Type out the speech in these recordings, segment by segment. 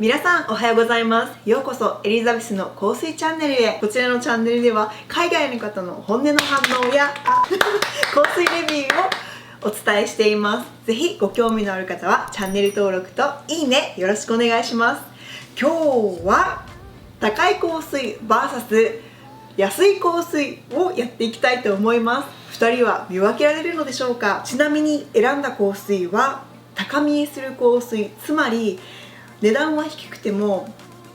皆さんおはようございます。ようこそエリザベスの香水チャンネルへ。こちらのチャンネルでは海外の方の本音の反応や香水レビューをお伝えしています。ぜひご興味のある方はチャンネル登録といいねよろしくお願いします。今日は高い香水 VS 安い香水をやっていきたいと思います。2人は見分けられるのでしょうか。ちなみに選んだ香水は高見えする香水、つまり値段は低くても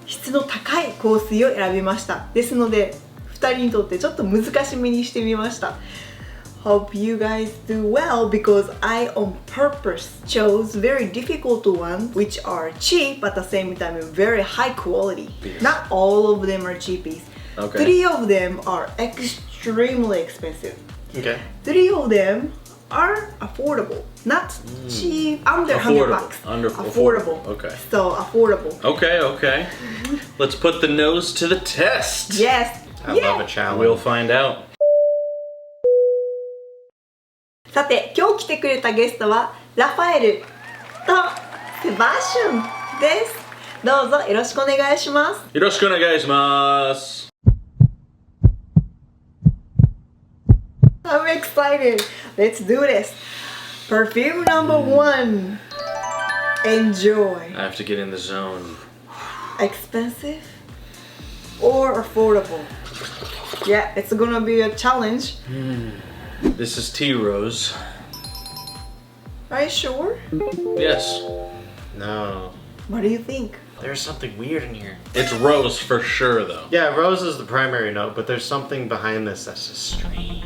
質の高い香水を選びました。ですので2人にとってちょっと難しめにしてみました。 Hope you guys do well because I on purpose chose very difficult ones which are cheap but at the same time very high quality. Not all of them are cheapies. Three of them are extremely expensive. Three of them are affordable, not cheap, under $100. Affordable. So affordable. Okay. Let's put the nose to the test. Yes. I love a challenge. We'll find out. さて、今日来てくれたゲストはラファエルとセバーシュンです。どうぞよろしくお願いします。よろしくお願いします。I'm excited. Let's do this. Perfume number one. Enjoy. I have to get in the zone. Expensive or affordable? Yeah, it's gonna be a challenge. This is Tea Rose. Are you sure? Yes. No. What do you think? There's something weird in here. It's rose for sure though. Yeah, rose is the primary note, but there's something behind this that's just strange.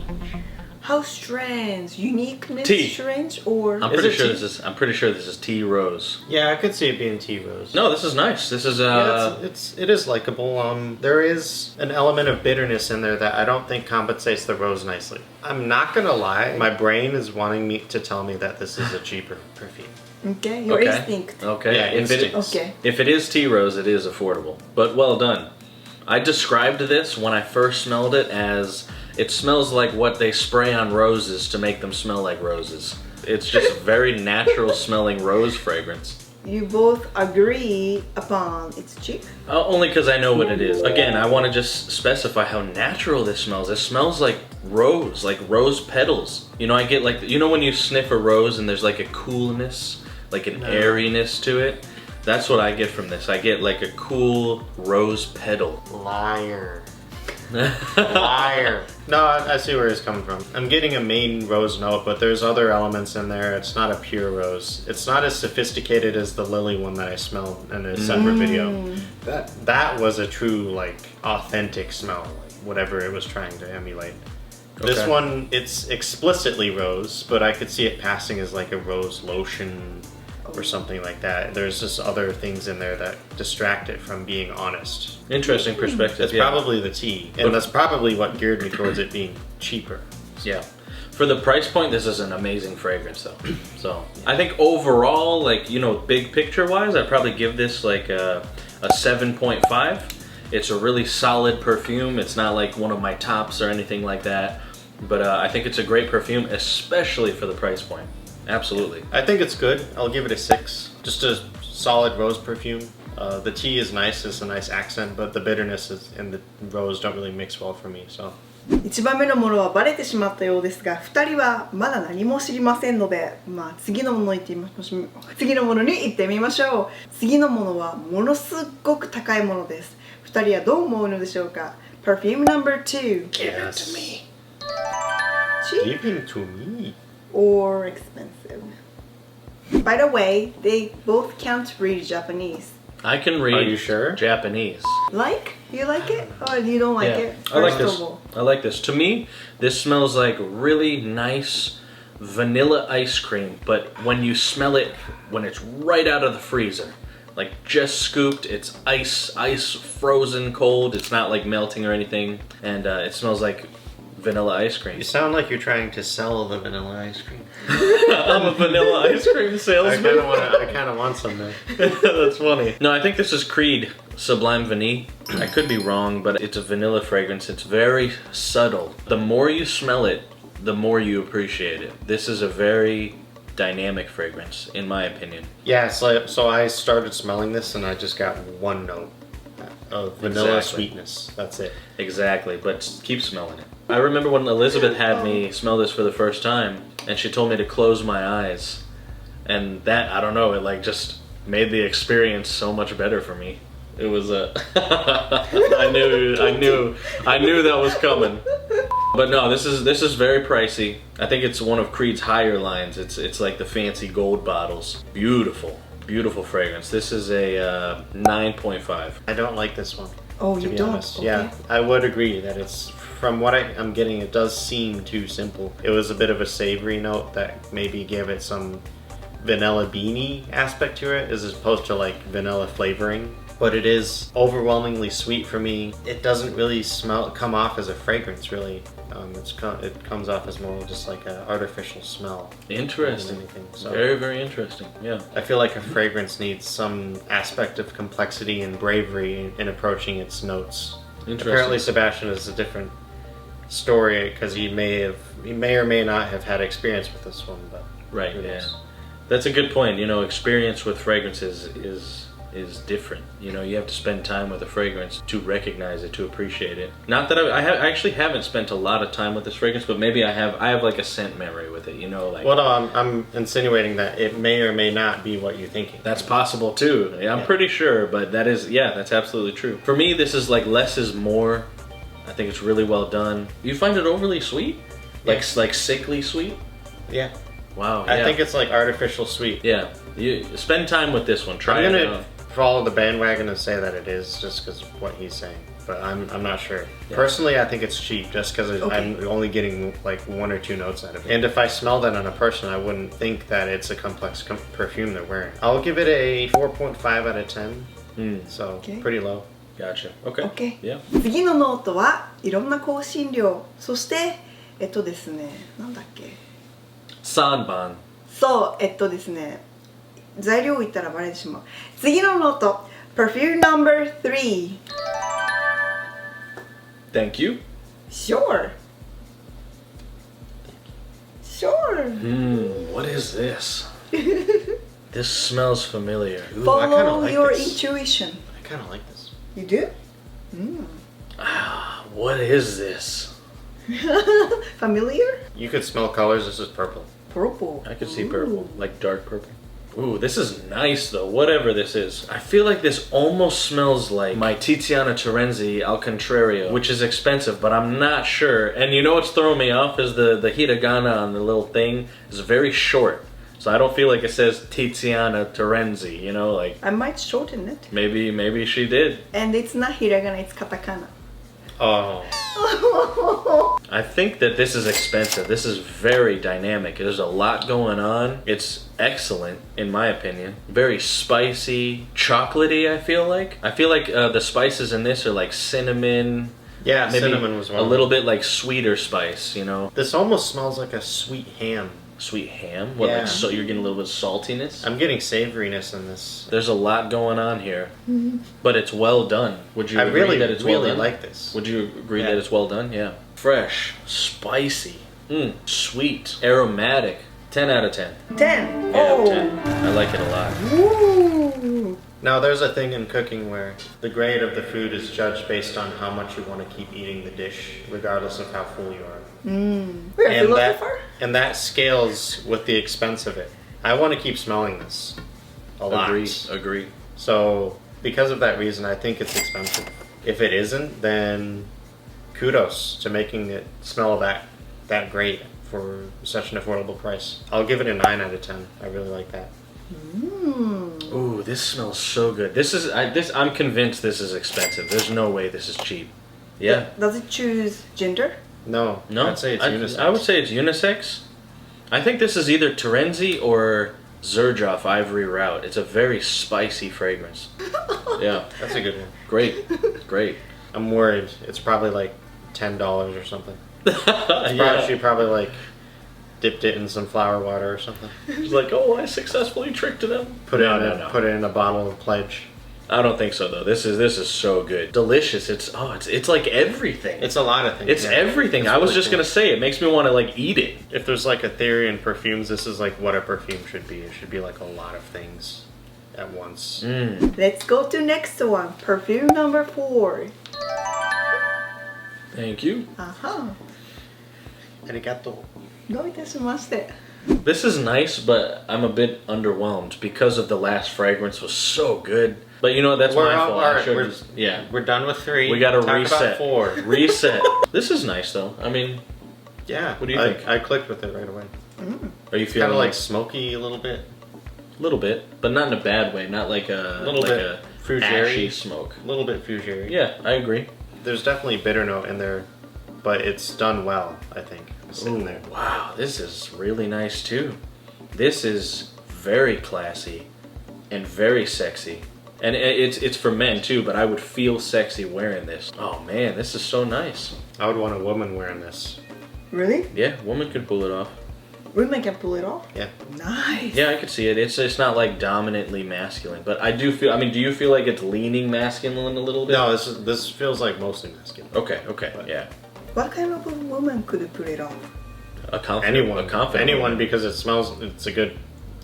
How strange? Uniqueness Tea. strange or? I'm pretty sure this is Tea Rose. Yeah, I could see it being tea rose. No, this is nice. This is Yeah, it is likable. There is an element of bitterness in there that I don't think compensates the rose nicely. I'm not gonna lie, my brain is wanting me to tell me that this is a cheaper perfume. Okay, your instinct. Okay. Yeah, instincts. Okay. If it is Tea Rose, it is affordable. But well done. I described this when I first smelled it as it smells like what they spray on roses to make them smell like roses. It's just a very natural smelling rose fragrance. You both agree upon it's cheap? Only because I know what it is. Again, I want to just specify how natural this smells. It smells like rose petals. You know, I get like, you know when you sniff a rose and there's like a coolness, like an airiness to it? That's what I get from this. I get like a cool rose petal. Liar. Liar. No, I see where he's coming from. I'm getting a main rose note, but there's other elements in there. It's not a pure rose. It's not as sophisticated as the lily one that I smelled in a separate video. That was a true, like, authentic smell, like whatever it was trying to emulate. This one, it's explicitly rose, but I could see it passing as like a rose lotion or something like that. There's just other things in there that distract it from being honest. Interesting perspective. It's probably the tea, and that's probably what geared me towards it being cheaper. Yeah. For the price point, this is an amazing fragrance though. So I think overall, like, you know, big picture wise, I'd probably give this like a 7.5. It's a really solid perfume. It's not like one of my tops or anything like that. But I think it's a great perfume, especially for the price point. Absolutely. I think it's good. I'll give it a 6. Just a solid rose perfume. The tea is nice. It's a nice accent, but the bitterness and the rose don't really mix well for me. So. 1番目のものはバレてしまったようですが、2人はまだ何も知りませんので、次のものに行ってみましょう。次のものはものすごく高いものです。2人はどう思うのでしょうか。 Perfume number 2. Give it to me. Cheap Give it to me. or expensive? By the way, they both can't read Japanese. I can read. Are you sure? Japanese. Like? You like it? Or you don't like it? I like this. First of all. I like this. To me, this smells like really nice vanilla ice cream, but when you smell it, when it's right out of the freezer, like just scooped, it's ice frozen cold. It's not like melting or anything, and it smells like vanilla ice cream. You sound like you're trying to sell the vanilla ice cream. I'm a vanilla ice cream salesman. I kind of want some there. That's funny. No, I think this is Creed Sublime Vanille. I could be wrong, but it's a vanilla fragrance. It's very subtle. The more you smell it, the more you appreciate it. This is a very dynamic fragrance, in my opinion. Yeah, so I started smelling this and I just got one note of vanilla Exactly. sweetness. That's it. Exactly, but keep smelling it. I remember when Elizabeth had me smell this for the first time, and she told me to close my eyes, and that, I don't know, it like just made the experience so much better for me. It was I knew that was coming. But no, this is very pricey. I think it's one of Creed's higher lines. It's like the fancy gold bottles. Beautiful fragrance. This is a 9.5. I don't like this one. Oh, to you be don't? honest. Okay. Yeah, I would agree that it's, from what I'm getting, it does seem too simple. It was a bit of a savory note that maybe gave it some vanilla beanie aspect to it as opposed to like vanilla flavoring. But it is overwhelmingly sweet for me. It doesn't really come off as a fragrance, really. It comes off as more just like an artificial smell. Interesting. Than anything. So Very interesting. Yeah. I feel like a fragrance needs some aspect of complexity and bravery in approaching its notes. Interesting. Apparently Sebastian is a different story because he may or may not have had experience with this one, but Right, who yeah. knows? That's a good point. You know, experience with fragrances is different. You know, you have to spend time with a fragrance to recognize it, to appreciate it. Not that I actually haven't spent a lot of time with this fragrance, but maybe I have like a scent memory with it, you know, like. Well, no, I'm insinuating that it may or may not be what you're thinking. That's possible too. Yeah, I'm pretty sure, but that's absolutely true. For me, this is like less is more. I think it's really well done. You find it overly sweet? Like sickly sweet? Yeah. Wow. I yeah. think it's like artificial sweet. Yeah. You spend time with this one. Try I'm it gonna out. follow the bandwagon and say that it is just because of what he's saying, but I'm not sure. Yeah. Personally, I think it's cheap just because I'm only getting like 1 or 2 notes out of it. And if I smelled it on a person, I wouldn't think that it's a complex perfume they're wearing. I'll give it a 4.5 out of 10. So pretty low. Gotcha. Okay. OK Yeah. 次のノートはいろんな香辛料、そしてですね、なんだっけ、 Sanban. そうですね、材料言ったらバレてしまう。次のノート Perfume No.3 Thank you. Sure. What is this? This smells familiar. Ooh, I kinda Follow like your this. intuition. I kind of like this. You do? What is this? Familiar? You could smell colors. This is purple. Purple. I could see purple, like dark purple. Ooh, this is nice though, whatever this is. I feel like this almost smells like my Tiziana Terenzi Al Contrario, which is expensive, but I'm not sure. And you know what's throwing me off is the hiragana on the little thing is very short. So I don't feel like it says Tiziana Terenzi, you know, like I might shorten it. maybe she did. And it's not hiragana, it's katakana. Oh. I think that this is expensive. This is very dynamic. There's a lot going on. It's excellent, in my opinion. Very spicy, chocolatey, I feel like. I feel like the spices in this are like cinnamon. Yeah, Maybe cinnamon was one. a little bit like sweeter spice, you know? This almost smells like a sweet ham. Sweet ham? What, Yeah. like, so you're getting a little bit of saltiness? I'm getting savoriness in this. There's a lot going on here. But it's well done. Would you I agree really, that it's well really done? like this. Would you agree Yeah. that it's well done? Yeah. Fresh, spicy, sweet, aromatic. 10 out of 10. 10. 10 out of 10. I like it a lot. Ooh. Now, there's a thing in cooking where the grade of the food is judged based on how much you want to keep eating the dish, regardless of how full you are. We're a And philosopher? that scales with the expense of it. I want to keep smelling this a lot. Agree. So, because of that reason, I think it's expensive. If it isn't, then kudos to making it smell that great for such an affordable price. I'll give it a 9 out of 10. I really like that. Ooh, this smells so good. I'm convinced this is expensive. There's no way this is cheap. Yeah. Does it choose gender? No, No, I'd say it's unisex. I would say it's unisex. I think this is either Terenzi or Xerjoff Ivory Route. It's a very spicy fragrance. Yeah, That's a good one. great. I'm worried. It's probably like $10 or something. Yeah. She probably like dipped it in some flower water or something. She's like, oh, I successfully tricked them. Put it in a bottle of Pledge. I don't think so though. This is so good. Delicious. It's like everything. It's a lot of things. It's everything. I was just gonna say, it makes me want to like eat it. If there's like a theory in perfumes, this is like what a perfume should be. It should be like a lot of things at once. Let's go to next one. Perfume number 4. Thank you. あは。ありがとう。どういたしまして。This is nice, but I'm a bit underwhelmed because of the last fragrance was so good. But you know, that's my fault. I should've just- yeah. We're done with 3. We gotta Talk reset. about 4. Reset. This is nice though. I mean, Yeah. What do you think? I clicked with it right away. are you Kind feeling of like like smoky a little bit. a little bit, but not in a bad way. Not like a Little like bit a fougere. ashy smoke. A little bit fougere. Yeah, I agree. There's definitely a bitter note in there, but it's done well, I think. It's sitting Ooh, there. wow, this is really nice too. This is very classy and very sexy. And it's for men too, but I would feel sexy wearing this. Oh man, this is so nice. I would want a woman wearing this. Really? Yeah, woman could pull it off. Women can pull it off? Yeah. Nice. Yeah, I could see it. It's not like dominantly masculine, but I do feel. I mean, do you feel like it's leaning masculine a little bit? No, this feels like mostly masculine. Okay, yeah. What kind of a woman could pull it off? A confident, Anyone. a confident Anyone woman. because it smells. It's a good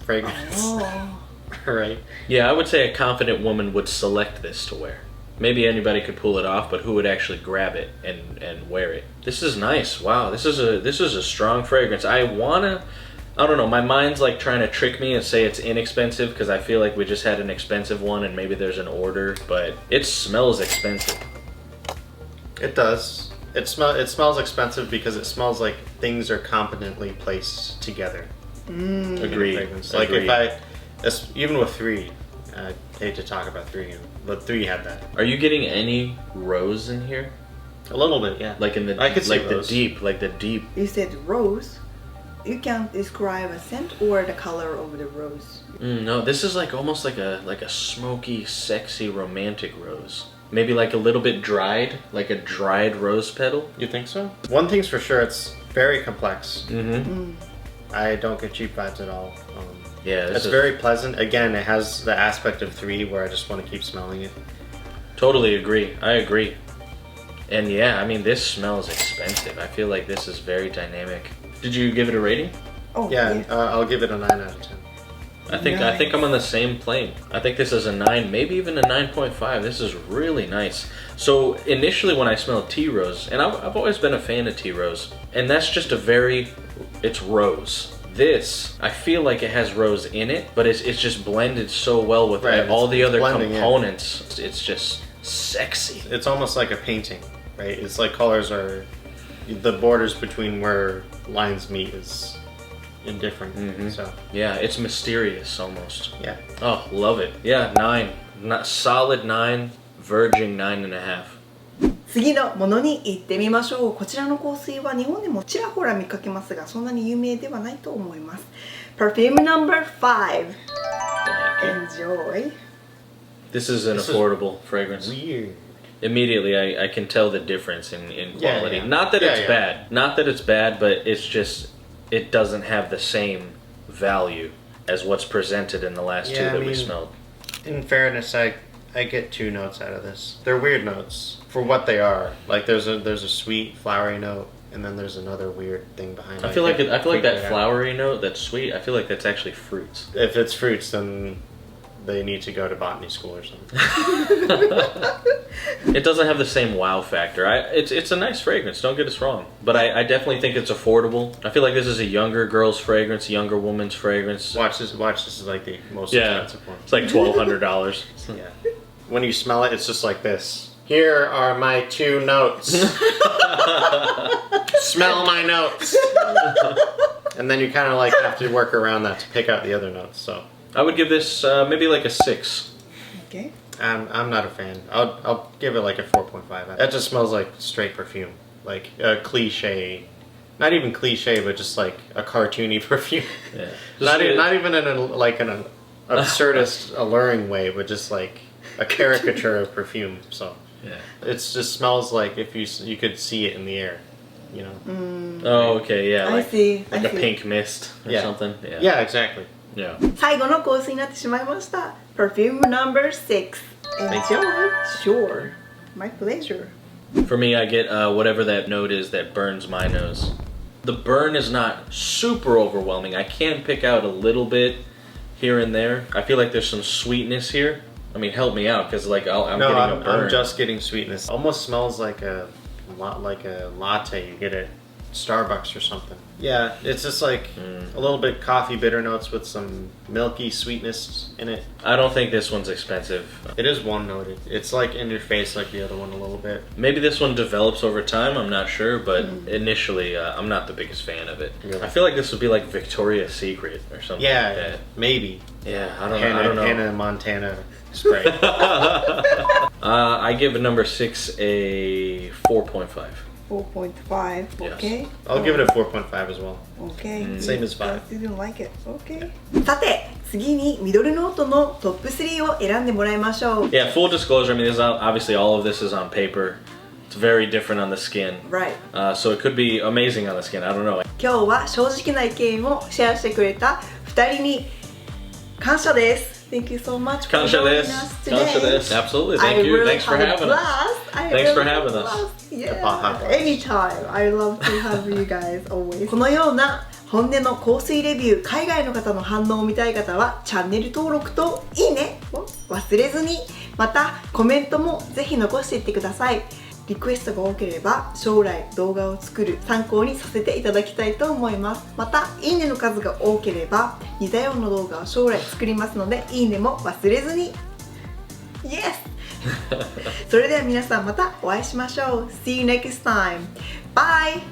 fragrance. Oh. Right. Yeah, I would say a confident woman would select this to wear. Maybe anybody could pull it off, but who would actually grab it and wear it? This is nice. Wow, this is a strong fragrance. I don't know, my mind's like trying to trick me and say it's inexpensive because I feel like we just had an expensive one and maybe there's an order, but it smells expensive. It does. It smells expensive because it smells like things are competently placed together. in a Agreed. fragrance. Like Agreed. even with 3, I hate to talk about 3, but 3 had that. Are you getting any rose in here? A little bit, yeah. Like in the I could see like the rose. deep, like the deep. You said rose. You can describe a scent or the color of the rose. No, this is like almost like a smoky, sexy, romantic rose. Maybe like a little bit dried, like a dried rose petal. You think so? One thing's for sure, it's very complex. Mm-hmm. I don't get cheap vibes at all. Yeah, this It's is very pleasant. Again, it has the aspect of 3 where I just want to keep smelling it. totally agree. I agree. And yeah, I mean, this smells expensive. I feel like this is very dynamic. Did you give it a rating? Oh, Yeah, yes. I'll give it a 9 out of 10. I think I'm on the same plane. I think this is a 9, maybe even a 9.5. This is really nice. So initially when I smelled tea rose, and I've always been a fan of tea rose, and that's just it's rose. This, I feel like it has rose in it, but it's just blended so well with Right, all it's the other blending in. components. It's just sexy. It's almost like a painting, right? It's like colors are, the borders between where lines meet is indifferent. So Yeah, it's mysterious almost. yeah. Oh, love it. Yeah, 9. Not solid 9, verging 9.5. 次のものに行ってみましょう。こちらの香水は日本でもちらほら見かけますが、そんなに有名ではないと思います。Perfume number 5. Enjoy. This is an This is affordable fragrance. Weird. Immediately, I can tell the difference in Yeah, quality. yeah. Not that Yeah, it's yeah. bad. Not that it's bad, but it's just, it doesn't have the same value as what's presented in the last 2 Yeah, I that we mean- smelled. In fairness, I get 2 notes out of this. They're weird notes for what they are. Like there's a sweet flowery note, and then there's another weird thing behind it. I feel like can't that figure it out. flowery note, that's sweet. I feel like that's actually fruits. If it's fruits, then they need to go to botany school or something. It doesn't have the same wow factor. It's a nice fragrance, don't get us wrong. But I definitely think it's affordable. I feel like this is a younger girl's fragrance, younger woman's fragrance. Watch this is like the most Yeah, expensive one. it's like $1,200. Yeah. When you smell it, it's just like this. Here are my 2 notes. Smell my notes. And then you kind of like have to work around that to pick out the other notes. So I would give this maybe like a 6. Okay. I'm not a fan. I'll give it like a 4.5. That just smells like straight perfume, like a cliche. Not even cliche, but just like a cartoony perfume. Yeah. Not even in an absurdist, alluring way, but just like a caricature of perfume. So Yeah. it just smells like if you could see it in the air, you know. Oh, okay, yeah. I Like, see. like I a see. pink mist or Yeah. something. Yeah. Yeah, exactly. Yeah. 最後の香水になってしまいました。Perfume number 6. Enjoy. Sure. My pleasure. For me, I get whatever that note is that burns my nose. The burn is not super overwhelming. I can pick out a little bit here and there. I feel like there's some sweetness here. I mean, help me out, because like I'm getting a burn. I'm just getting sweetness. Almost smells like a latte you get at Starbucks or something. Yeah, it's just like a little bit coffee bitter notes with some milky sweetness in it. I don't think this one's expensive. It is one-noted. It's like in your face like the other one a little bit. Maybe this one develops over time, I'm not sure, but initially I'm not the biggest fan of it. Really? I feel like this would be like Victoria's Secret or something Yeah, like that. maybe. Yeah, I don't know. Hannah Montana spray. I give number 6 a 4.5. 4.5. Okay. I'll give it a 4.5 as well. Okay. Same as 5. You didn't like it. Okay. さて、次にミドルノートのトップ3を選んでもらいましょう。Yeah, full disclosure, I mean, obviously all of this is on paper. It's very different on the skin. Right. So it could be amazing on the skin, I don't know. 今日は正直な意見をシェアしてくれた2人に感謝です。Thank you so much for joining us today. Absolutely, thank you. Thanks for having us. Thanks for having us. Yeah, anytime. I love to have you guys always. このような本音の香水レビュー、海外の方の反応を見たい方はチャンネル登録といいねを忘れずに、またコメントもぜひ残していってください。リクエストが多ければ将来動画を作る参考にさせていただきたいと思います。またいいねの数が多ければ似たような動画を将来作りますのでいいねも忘れずに。 Yes! それでは皆さんまたお会いしましょう。 See you next time. Bye!